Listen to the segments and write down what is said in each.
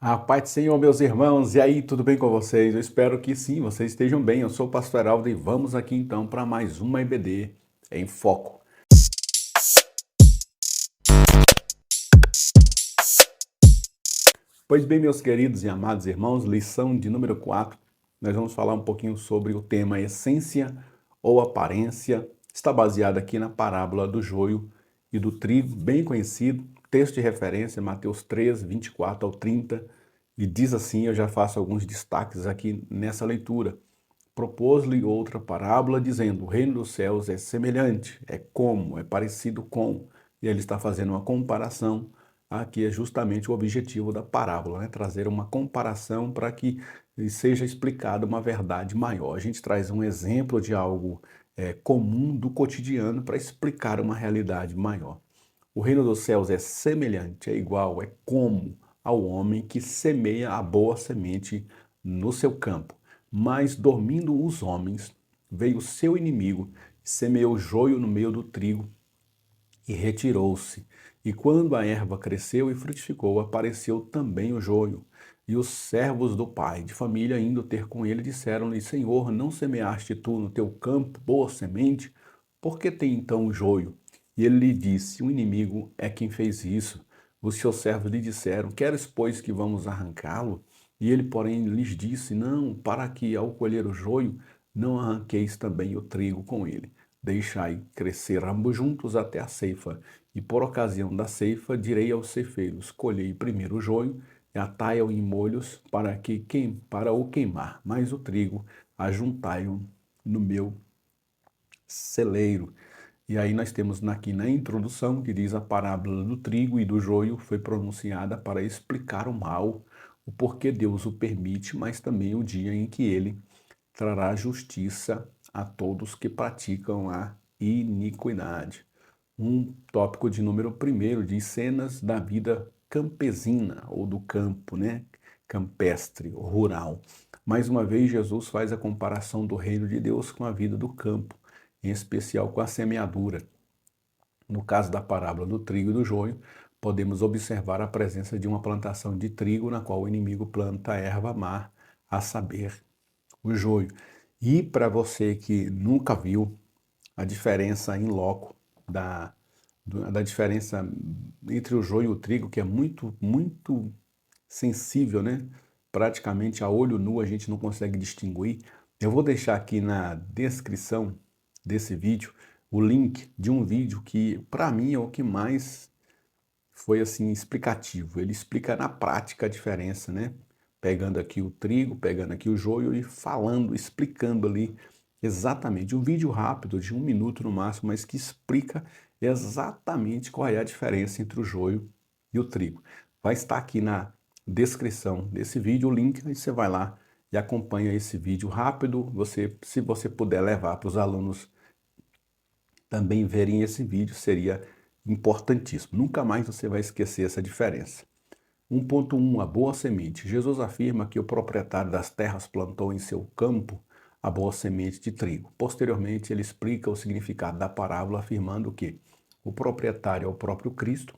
A paz do Senhor, meus irmãos, e aí, tudo bem com vocês? Eu espero que sim, vocês estejam bem. Eu sou o Pastor Heraldo e vamos aqui então para mais uma EBD em Foco. Pois bem, meus queridos e amados irmãos, lição de número 4, nós vamos falar um pouquinho sobre o tema essência ou aparência. Está baseado aqui na parábola do joio e do trigo, bem conhecido, texto de referência, Mateus 3, 24 ao 30, e diz assim, eu já faço alguns destaques aqui nessa leitura. Propôs-lhe outra parábola, dizendo, o reino dos céus é semelhante, é como, é parecido com, e ele está fazendo uma comparação. Aqui é justamente o objetivo da parábola, né? Trazer uma comparação para que seja explicada uma verdade maior. A gente traz um exemplo de algo comum do cotidiano para explicar uma realidade maior. O reino dos céus é semelhante, é igual, é como ao homem que semeia a boa semente no seu campo. Mas dormindo os homens, veio o seu inimigo, semeou joio no meio do trigo e retirou-se. E quando a erva cresceu e frutificou, apareceu também o joio. E os servos do pai de família, indo ter com ele, disseram-lhe, Senhor, não semeaste tu no teu campo boa semente? Por que tem então o joio? E ele lhe disse, o inimigo é quem fez isso. Os seus servos lhe disseram, queres, pois, que vamos arrancá-lo? E ele, porém, lhes disse, não, para que, ao colher o joio, não arranqueis também o trigo com ele. Deixai crescer ambos juntos até a ceifa, e por ocasião da ceifa direi aos ceifeiros, colhei primeiro o joio, e atai-o em molhos para o queimar, mas o trigo ajuntai-o no meu celeiro. E aí nós temos aqui na introdução que diz a parábola do trigo e do joio foi pronunciada para explicar o mal, o porquê Deus o permite, mas também o dia em que ele trará justiça a todos que praticam a iniquidade. Um tópico de número primeiro de cenas da vida campesina ou do campo, né? Campestre, rural. Mais uma vez, Jesus faz a comparação do reino de Deus com a vida do campo, em especial com a semeadura. No caso da parábola do trigo e do joio, podemos observar a presença de uma plantação de trigo na qual o inimigo planta a erva má, a saber, o joio. E para você que nunca viu a diferença em loco da diferença entre o joio e o trigo, que é muito sensível, né? Praticamente a olho nu a gente não consegue distinguir. Eu vou deixar aqui na descrição desse vídeo o link de um vídeo que, para mim, é o que mais foi assim explicativo. Ele explica na prática a diferença, né? Pegando aqui o trigo, pegando aqui o joio e falando, explicando ali exatamente. Um vídeo rápido, de 1 minuto no máximo, mas que explica exatamente qual é a diferença entre o joio e o trigo. Vai estar aqui na descrição desse vídeo o link, aí você vai lá e acompanha esse vídeo rápido. Se você puder levar para os alunos também verem esse vídeo, seria importantíssimo. Nunca mais você vai esquecer essa diferença. 1.1 A boa semente. Jesus afirma que o proprietário das terras plantou em seu campo a boa semente de trigo. Posteriormente, ele explica o significado da parábola, afirmando que o proprietário é o próprio Cristo,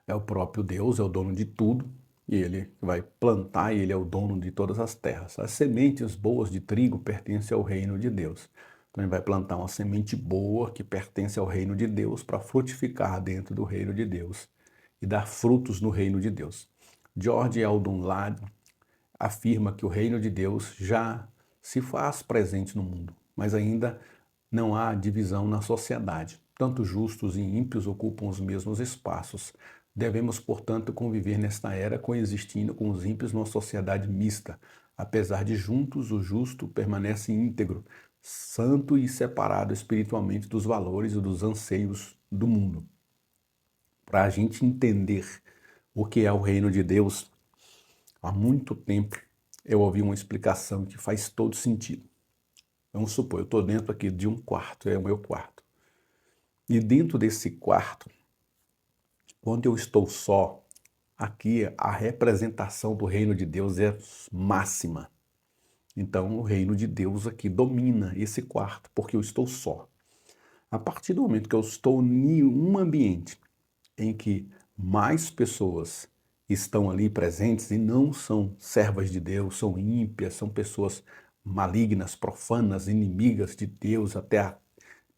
é o próprio Deus, é o dono de tudo, e ele vai plantar e ele é o dono de todas as terras. As sementes boas de trigo pertencem ao reino de Deus. Então ele vai plantar uma semente boa que pertence ao reino de Deus para frutificar dentro do reino de Deus e dar frutos no reino de Deus. George Eldon Ladd afirma que o reino de Deus já se faz presente no mundo, mas ainda não há divisão na sociedade. Tanto justos e ímpios ocupam os mesmos espaços. Devemos, portanto, conviver nesta era coexistindo com os ímpios numa sociedade mista. Apesar de juntos, o justo permanece íntegro, santo e separado espiritualmente dos valores e dos anseios do mundo. Para a gente entender o que é o reino de Deus, há muito tempo eu ouvi uma explicação que faz todo sentido. Vamos supor, eu estou dentro aqui de um quarto, é o meu quarto. E dentro desse quarto, quando eu estou só, aqui a representação do reino de Deus é máxima. Então o reino de Deus aqui domina esse quarto, porque eu estou só. A partir do momento que eu estou em um ambiente em que mais pessoas estão ali presentes e não são servas de Deus, são ímpias, são pessoas malignas, profanas, inimigas de Deus, até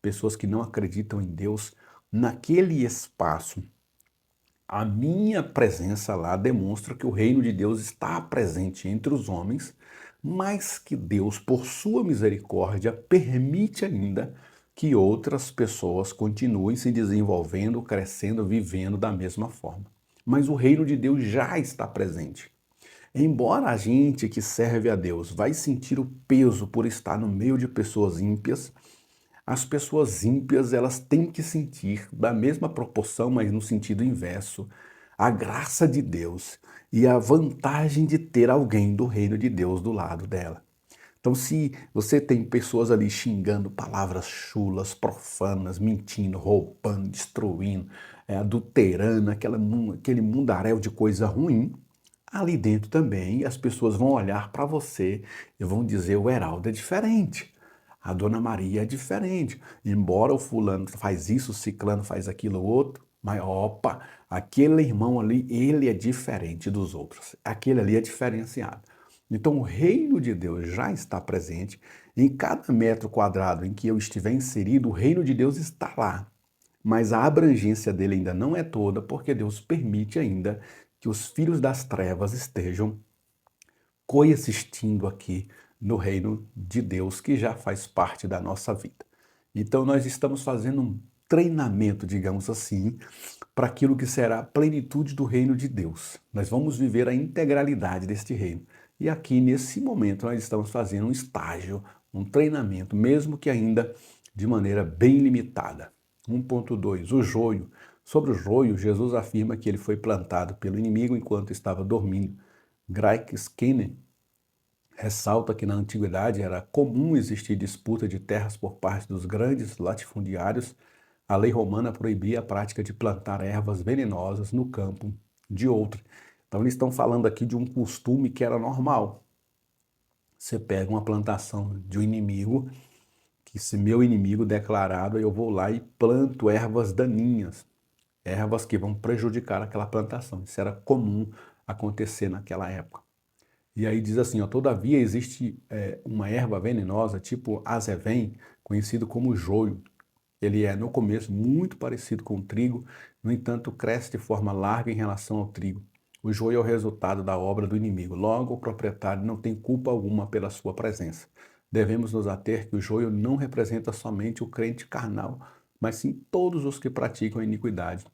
pessoas que não acreditam em Deus. Naquele espaço, a minha presença lá demonstra que o reino de Deus está presente entre os homens, mas que Deus, por sua misericórdia, permite ainda que outras pessoas continuem se desenvolvendo, crescendo, vivendo da mesma forma. Mas o reino de Deus já está presente. Embora a gente que serve a Deus vai sentir o peso por estar no meio de pessoas ímpias, as pessoas ímpias, elas têm que sentir da mesma proporção, mas no sentido inverso, a graça de Deus e a vantagem de ter alguém do reino de Deus do lado dela. Então, se você tem pessoas ali xingando palavras chulas, profanas, mentindo, roubando, destruindo, adulterando, aquele mundaréu de coisa ruim, ali dentro também as pessoas vão olhar para você e vão dizer: o Heraldo é diferente. A Dona Maria é diferente. Embora o fulano faz isso, o ciclano faz aquilo outro, mas opa, aquele irmão ali, ele é diferente dos outros. Aquele ali é diferenciado. Então o reino de Deus já está presente. Em cada metro quadrado em que eu estiver inserido, o reino de Deus está lá. Mas a abrangência dele ainda não é toda, porque Deus permite ainda que os filhos das trevas estejam coexistindo aqui no reino de Deus, que já faz parte da nossa vida. Então nós estamos fazendo um treinamento, digamos assim, para aquilo que será a plenitude do reino de Deus. Nós vamos viver a integralidade deste reino. E aqui, nesse momento, nós estamos fazendo um estágio, um treinamento, mesmo que ainda de maneira bem limitada. 1.2, o joio. Sobre o joio, Jesus afirma que ele foi plantado pelo inimigo enquanto estava dormindo. Greg Skinner ressalta que na antiguidade era comum existir disputa de terras por parte dos grandes latifundiários. A lei romana proibia a prática de plantar ervas venenosas no campo de outro. Então eles estão falando aqui de um costume que era normal. Você pega uma plantação de um inimigo, que se meu inimigo declarado, eu vou lá e planto ervas daninhas, ervas que vão prejudicar aquela plantação. Isso era comum acontecer naquela época. E aí diz assim, ó, todavia existe uma erva venenosa, tipo azevém, conhecido como joio. Ele é, no começo, muito parecido com o trigo, no entanto, cresce de forma larga em relação ao trigo. O joio é o resultado da obra do inimigo. Logo, o proprietário não tem culpa alguma pela sua presença. Devemos nos ater que o joio não representa somente o crente carnal, mas sim todos os que praticam a iniquidade,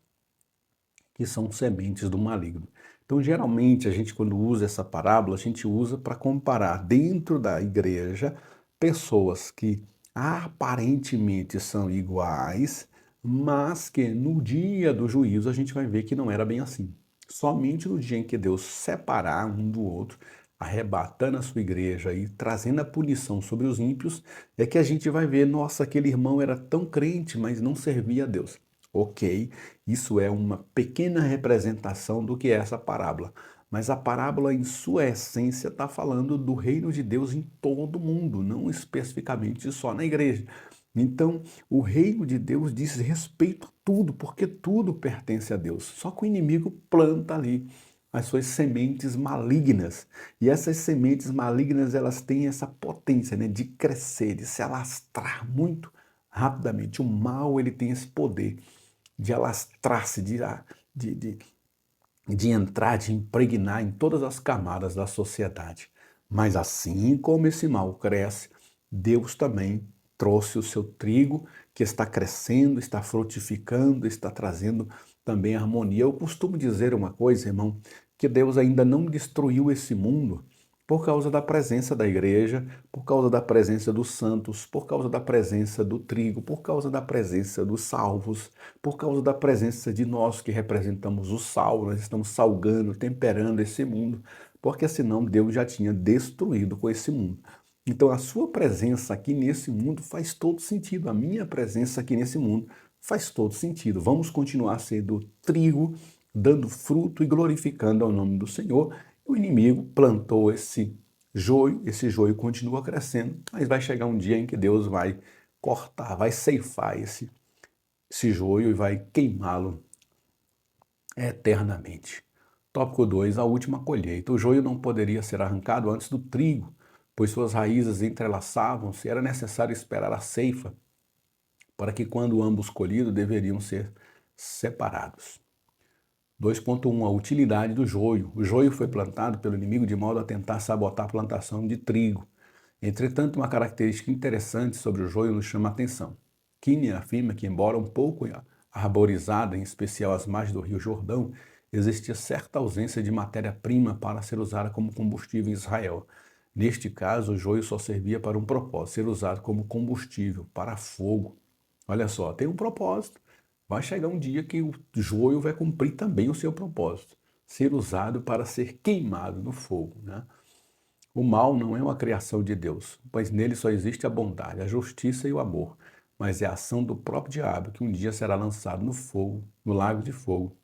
que são sementes do maligno. Então, geralmente, a gente, quando usa essa parábola, a gente usa para comparar dentro da igreja pessoas que aparentemente são iguais, mas que no dia do juízo a gente vai ver que não era bem assim. Somente no dia em que Deus separar um do outro, arrebatando a sua igreja e trazendo a punição sobre os ímpios, é que a gente vai ver, nossa, aquele irmão era tão crente, mas não servia a Deus. Ok, isso é uma pequena representação do que é essa parábola. Mas a parábola, em sua essência, está falando do reino de Deus em todo o mundo, não especificamente só na igreja. Então, o reino de Deus diz respeito a tudo, porque tudo pertence a Deus. Só que o inimigo planta ali as suas sementes malignas. E essas sementes malignas, elas têm essa potência, né, de crescer, de se alastrar muito rapidamente. O mal, ele tem esse poder de alastrar-se, de entrar, de impregnar em todas as camadas da sociedade. Mas assim como esse mal cresce, Deus também trouxe o seu trigo, que está crescendo, está frutificando, está trazendo também harmonia. Eu costumo dizer uma coisa, irmão, que Deus ainda não destruiu esse mundo por causa da presença da igreja, por causa da presença dos santos, por causa da presença do trigo, por causa da presença dos salvos, por causa da presença de nós que representamos o sal, nós estamos salgando, temperando esse mundo, porque senão Deus já tinha destruído com esse mundo. Então a sua presença aqui nesse mundo faz todo sentido, a minha presença aqui nesse mundo faz todo sentido. Vamos continuar sendo trigo, dando fruto e glorificando ao nome do Senhor. O inimigo plantou esse joio continua crescendo, mas vai chegar um dia em que Deus vai cortar, vai ceifar esse joio e vai queimá-lo eternamente. Tópico 2, a última colheita. O joio não poderia ser arrancado antes do trigo, pois suas raízes entrelaçavam-se, era necessário esperar a ceifa, para que quando ambos colhidos deveriam ser separados. 2.1 A utilidade do joio. O joio foi plantado pelo inimigo de modo a tentar sabotar a plantação de trigo. Entretanto, uma característica interessante sobre o joio nos chama a atenção. Kinney afirma que, embora um pouco arborizada, em especial às margens do rio Jordão, existia certa ausência de matéria-prima para ser usada como combustível em Israel. Neste caso, o joio só servia para um propósito, ser usado como combustível, para fogo. Olha só, tem um propósito. Vai chegar um dia que o joio vai cumprir também o seu propósito, ser usado para ser queimado no fogo, né? O mal não é uma criação de Deus, pois nele só existe a bondade, a justiça e o amor, mas é a ação do próprio diabo que um dia será lançado no fogo, no lago de fogo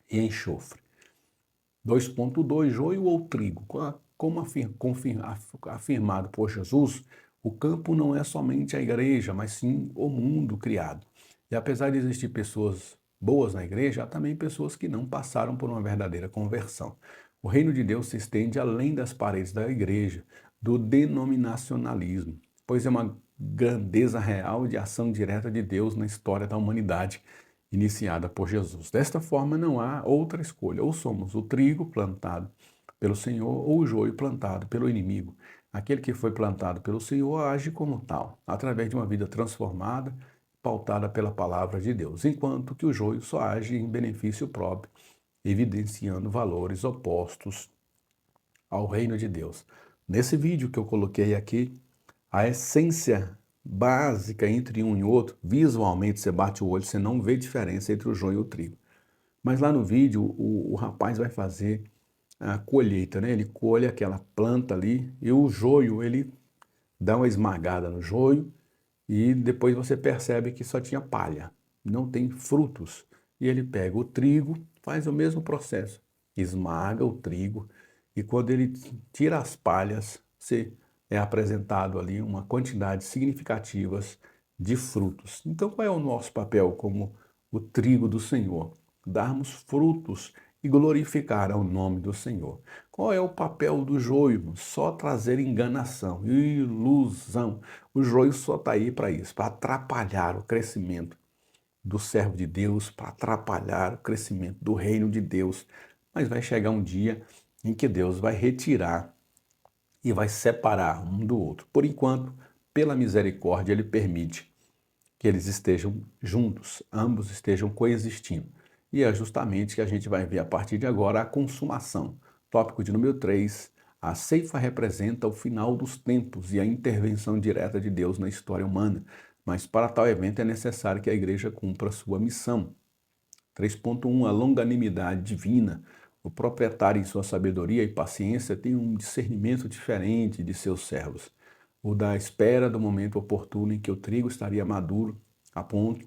e enxofre. 2.2 Joio ou trigo? Como afirmado por Jesus, o campo não é somente a igreja, mas sim o mundo criado. E apesar de existir pessoas boas na igreja, há também pessoas que não passaram por uma verdadeira conversão. O reino de Deus se estende além das paredes da igreja, do denominacionalismo, pois é uma grandeza real de ação direta de Deus na história da humanidade iniciada por Jesus. Desta forma, não há outra escolha. Ou somos o trigo plantado pelo Senhor ou o joio plantado pelo inimigo. Aquele que foi plantado pelo Senhor age como tal, através de uma vida transformada, pautada pela palavra de Deus, enquanto que o joio só age em benefício próprio, evidenciando valores opostos ao reino de Deus. Nesse vídeo que eu coloquei aqui, a essência básica entre um e outro, visualmente você bate o olho, você não vê diferença entre o joio e o trigo. Mas lá no vídeo, o rapaz vai fazer a colheita, né? Ele colhe aquela planta ali e o joio, ele dá uma esmagada no joio e depois você percebe que só tinha palha, não tem frutos. E ele pega o trigo, faz o mesmo processo, esmaga o trigo e quando ele tira as palhas, você é apresentado ali uma quantidade significativa de frutos. Então, qual é o nosso papel como o trigo do Senhor? Darmos frutos e glorificar ao nome do Senhor. Qual é o papel do joio? Só trazer enganação, ilusão. O joio só está aí para isso, para atrapalhar o crescimento do servo de Deus, para atrapalhar o crescimento do reino de Deus. Mas vai chegar um dia em que Deus vai retirar e vai separar um do outro. Por enquanto, pela misericórdia, Ele permite que eles estejam juntos, ambos estejam coexistindo. E é justamente que a gente vai ver a partir de agora a consumação. Tópico de número 3, a ceifa representa o final dos tempos e a intervenção direta de Deus na história humana. Mas para tal evento é necessário que a igreja cumpra sua missão. 3.1 A longanimidade divina. O proprietário, em sua sabedoria e paciência, tem um discernimento diferente de seus servos. O da espera do momento oportuno em que o trigo estaria maduro, a ponto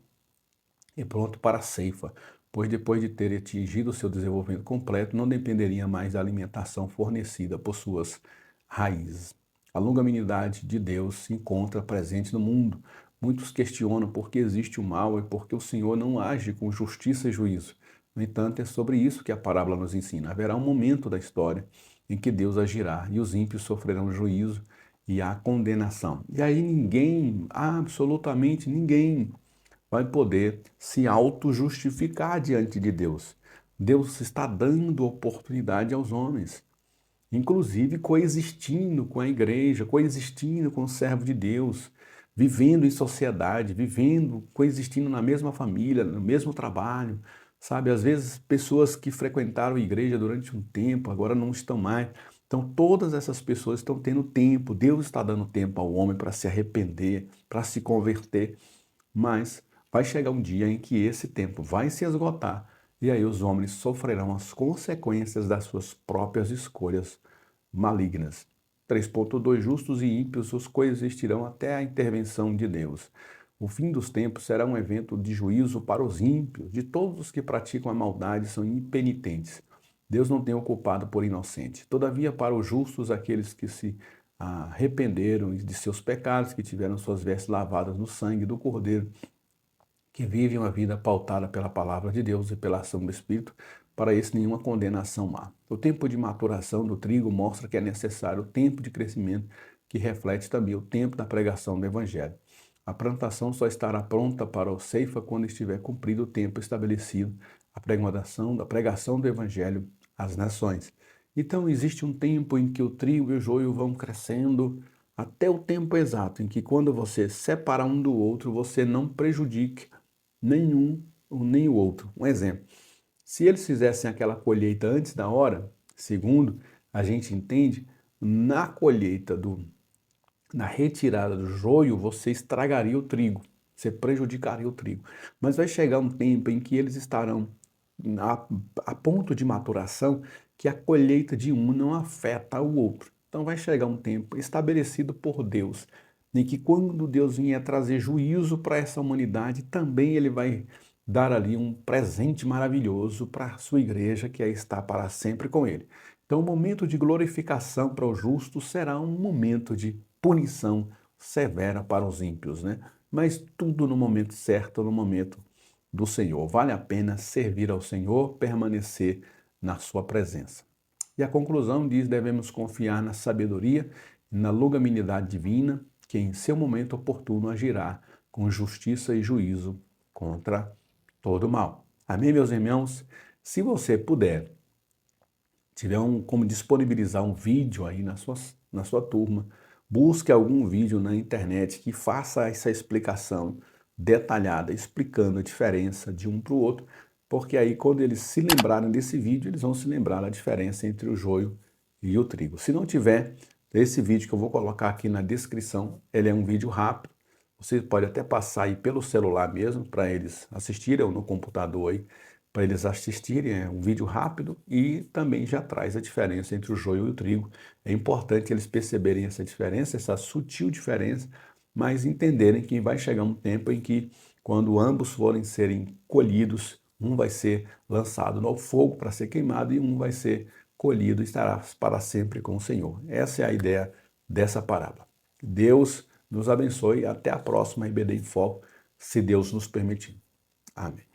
e pronto para a ceifa, pois depois de ter atingido seu desenvolvimento completo, não dependeria mais da alimentação fornecida por suas raízes. A longanimidade de Deus se encontra presente no mundo. Muitos questionam por que existe o mal e por que o Senhor não age com justiça e juízo. No entanto, é sobre isso que a parábola nos ensina. Haverá um momento da história em que Deus agirá e os ímpios sofrerão juízo e a condenação. E aí ninguém, absolutamente ninguém, vai poder se auto-justificar diante de Deus. Deus está dando oportunidade aos homens, inclusive coexistindo com a igreja, coexistindo com o servo de Deus, vivendo em sociedade, vivendo, coexistindo na mesma família, no mesmo trabalho, sabe? Às vezes pessoas que frequentaram a igreja durante um tempo, agora não estão mais. Então todas essas pessoas estão tendo tempo, Deus está dando tempo ao homem para se arrepender, para se converter, mas vai chegar um dia em que esse tempo vai se esgotar e aí os homens sofrerão as consequências das suas próprias escolhas malignas. 3.2 Justos e ímpios os coexistirão até a intervenção de Deus. O fim dos tempos será um evento de juízo para os ímpios, de todos os que praticam a maldade são impenitentes. Deus não tem o culpado por inocente. Todavia, para os justos, aqueles que se arrependeram de seus pecados, que tiveram suas vestes lavadas no sangue do Cordeiro, que vivem uma vida pautada pela palavra de Deus e pela ação do Espírito, para esse nenhuma condenação há. O tempo de maturação do trigo mostra que é necessário o tempo de crescimento, que reflete também o tempo da pregação do Evangelho. A plantação só estará pronta para o ceifa quando estiver cumprido o tempo estabelecido, a pregação do Evangelho às nações. Então existe um tempo em que o trigo e o joio vão crescendo, até o tempo exato em que, quando você separar um do outro, você não prejudique nenhum nem o outro. Um exemplo: se eles fizessem aquela colheita antes da hora, segundo a gente entende, na colheita na retirada do joio, você estragaria o trigo, você prejudicaria o trigo. Mas vai chegar um tempo em que eles estarão a ponto de maturação que a colheita de um não afeta o outro. Então vai chegar um tempo estabelecido por Deus, em que, quando Deus vier trazer juízo para essa humanidade, também ele vai dar ali um presente maravilhoso para a sua igreja, que está para sempre com ele. Então o momento de glorificação para o justo será um momento de punição severa para os ímpios, né? Mas tudo no momento certo, no momento do Senhor. Vale a pena servir ao Senhor, permanecer na sua presença. E a conclusão diz: devemos confiar na sabedoria e na longanimidade divina, que em seu momento oportuno agirá com justiça e juízo contra todo mal. Amém, meus irmãos? Se você puder, tiver como disponibilizar um vídeo aí na sua turma, busque algum vídeo na internet que faça essa explicação detalhada, explicando a diferença de um para o outro, porque aí, quando eles se lembrarem desse vídeo, eles vão se lembrar da diferença entre o joio e o trigo. Se não tiver, esse vídeo que eu vou colocar aqui na descrição, ele é um vídeo rápido, você pode até passar aí pelo celular mesmo, para eles assistirem, ou no computador aí, para eles assistirem. É um vídeo rápido e também já traz a diferença entre o joio e o trigo. É importante eles perceberem essa diferença, essa sutil diferença, mas entenderem que vai chegar um tempo em que, quando ambos serem colhidos, um vai ser lançado no fogo para ser queimado e um vai ser colhido e estará para sempre com o Senhor. Essa é a ideia dessa parábola. Deus nos abençoe e até a próxima IBD em Foco, se Deus nos permitir. Amém.